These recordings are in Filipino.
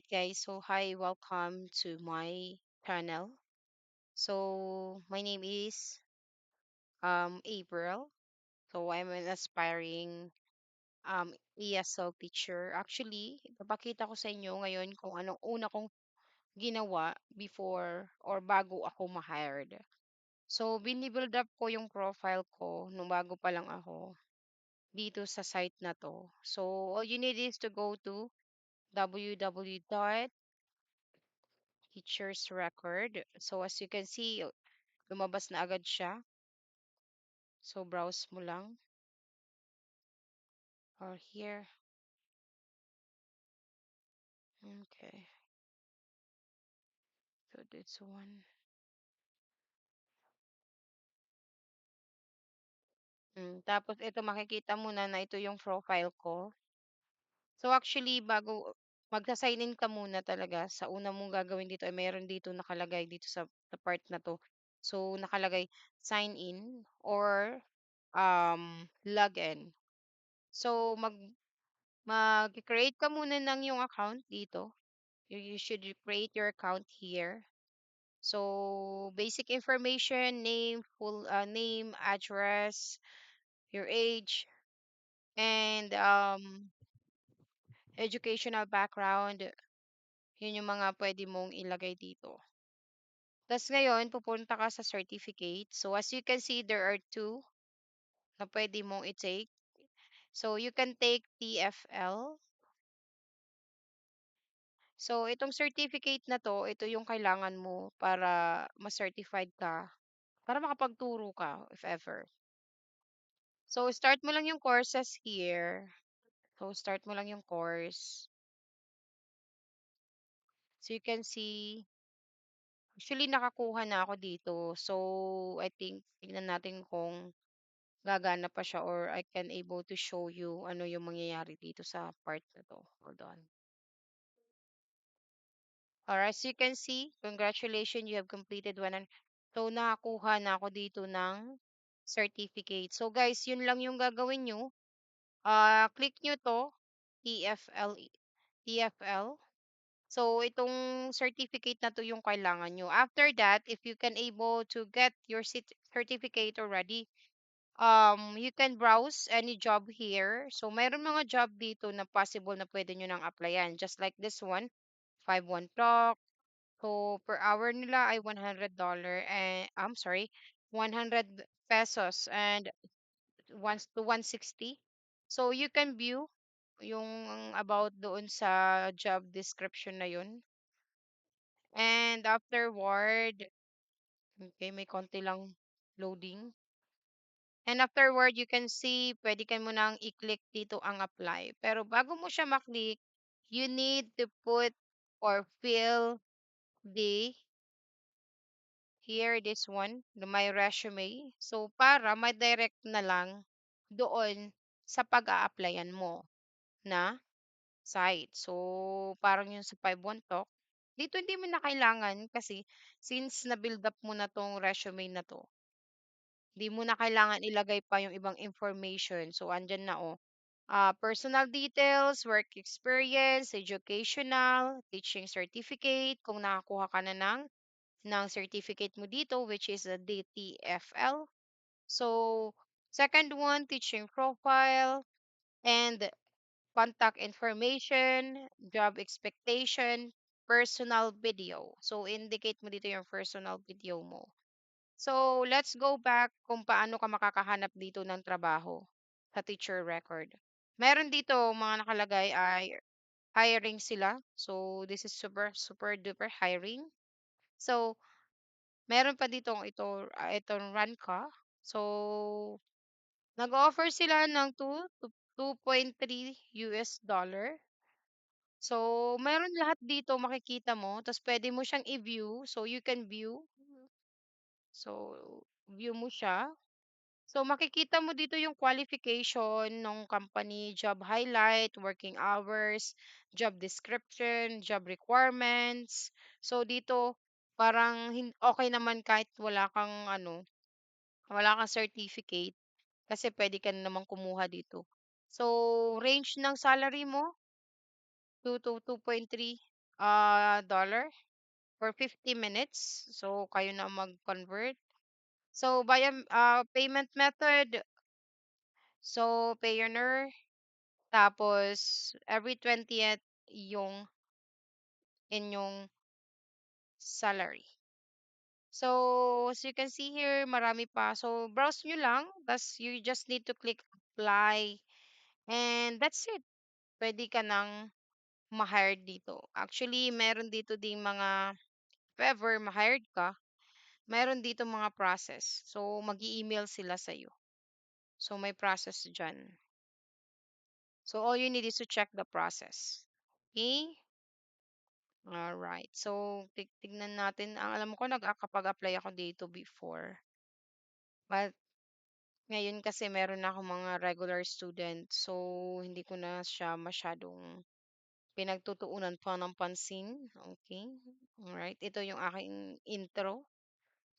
guys. So hi, welcome to my channel. So my name is April. So I'm an aspiring ESL teacher. Actually, papakita ko sa inyo ngayon kung anong una kong ginawa before or bago ako ma-hired. So binibuild up ko yung profile ko nung bago pa lang ako dito sa site na to. So all you need is to go to www teacher's record. So as you can see, lumabas na agad siya. So browse mo lang or here. Okay. So this one. Tapos ito makikita mo na ito yung profile ko. So actually bago magsa-sign in ka muna talaga, sa una mong gagawin dito ay mayroon dito nakalagay dito sa part na to. So nakalagay sign in or log in. So mag-create ka muna ng yung account dito. You should create your account here. So basic information, name, full name, address, your age, and educational background. Yun yung mga pwede mong ilagay dito. Tapos ngayon, pupunta ka sa certificate. So as you can see, there are two na pwede mong i-take. So you can take TFL. So itong certificate na to, ito yung kailangan mo para ma-certified ka, para makapagturo ka if ever. So, start mo lang yung courses here. So, start mo lang yung course. So, you can see, actually, nakakuha na ako dito. So, I think, tignan natin kung gagana pa siya or I can able to show you ano yung mangyayari dito sa part na to. Hold on. Alright, so you can see, congratulations, you have completed one. So, nakakuha na ako dito ng certificate. So, guys, yun lang yung gagawin nyo. Click nyo to, TFL, TFL. So, itong certificate na to yung kailangan nyo. After that, if you can able to get your certificate already, you can browse any job here. So, mayroon mga job dito na possible na pwede nyo nang applyan. Just like this one, 5-1 talk. So, per hour nila ay $100 and, I'm sorry, 100 pesos and 1 to 160. So, you can view yung about doon sa job description na yun. And afterward, okay, may konti lang loading. And afterward, you can see, pwede ka mo nang i-click dito ang apply. Pero bago mo siya maklik, you need to put or fill the, here, this one, my resume. So, para ma-direct na lang doon sa pag-a-applyan mo na site. So, parang yung sa 5-1 Talk, dito hindi mo na kailangan kasi since na-build up mo na tong resume na to, di mo na kailangan ilagay pa yung ibang information. So, andyan na oh. Personal details, work experience, educational, teaching certificate, kung nakakuha ka na ng certificate mo dito, which is the DTFL. So, second one, teaching profile, and contact information, job expectation, personal video. So, indicate mo dito yung personal video mo. So, let's go back kung paano ka makakahanap dito ng trabaho sa teacher record. Meron dito mga nakalagay ay hiring sila. So, this is super, super duper hiring. So, meron pa dito itong run ka. So, nag-offer sila ng 2.3 US dollar. So, meron lahat dito makikita mo, tapos pwede mo siyang i-view. So, you can view. So, view mo siya. So, makikita mo dito yung qualification ng company, job highlight, working hours, job description, job requirements. So, dito, parang okay naman kahit wala kang certificate kasi pwede ka na naman kumuha dito. So, range ng salary mo, 2 to 2.3. dollar for 50 minutes. So kayo na mag-convert. So via payment method, so Payoneer, tapos every 20th yung inyong salary. So, as you can see here, marami pa. So, browse nyo lang. Tapos, you just need to click apply. And that's it. Pwede ka nang ma-hire dito. Actually, meron dito ding mga, if ever ma-hired ka, meron dito mga process. So, mag-email sila sa'yo. So, may process dyan. So, all you need is to check the process. Okay? Alright. So, tignan natin. Ang alam ko, nagkakapag-apply ako dito before. But, ngayon kasi meron na akong mga regular student. So, hindi ko na siya masyadong pinagtutuunan pa ng pansin. Okay? Alright. Ito yung aking intro.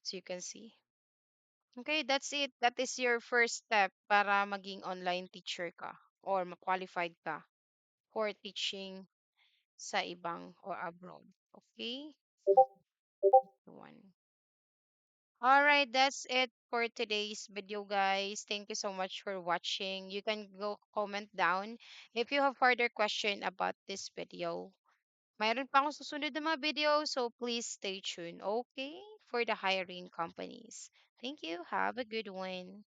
So, you can see. Okay, that's it. That is your first step para maging online teacher ka or ma-qualified ka for teaching sa ibang or abroad. Okay? One. All right, that's it for today's video, guys. Thank you so much for watching. You can go comment down if you have further question about this video. Mayroon pa akong susunod na mga video, so please stay tuned, okay? For the hiring companies. Thank you. Have a good one.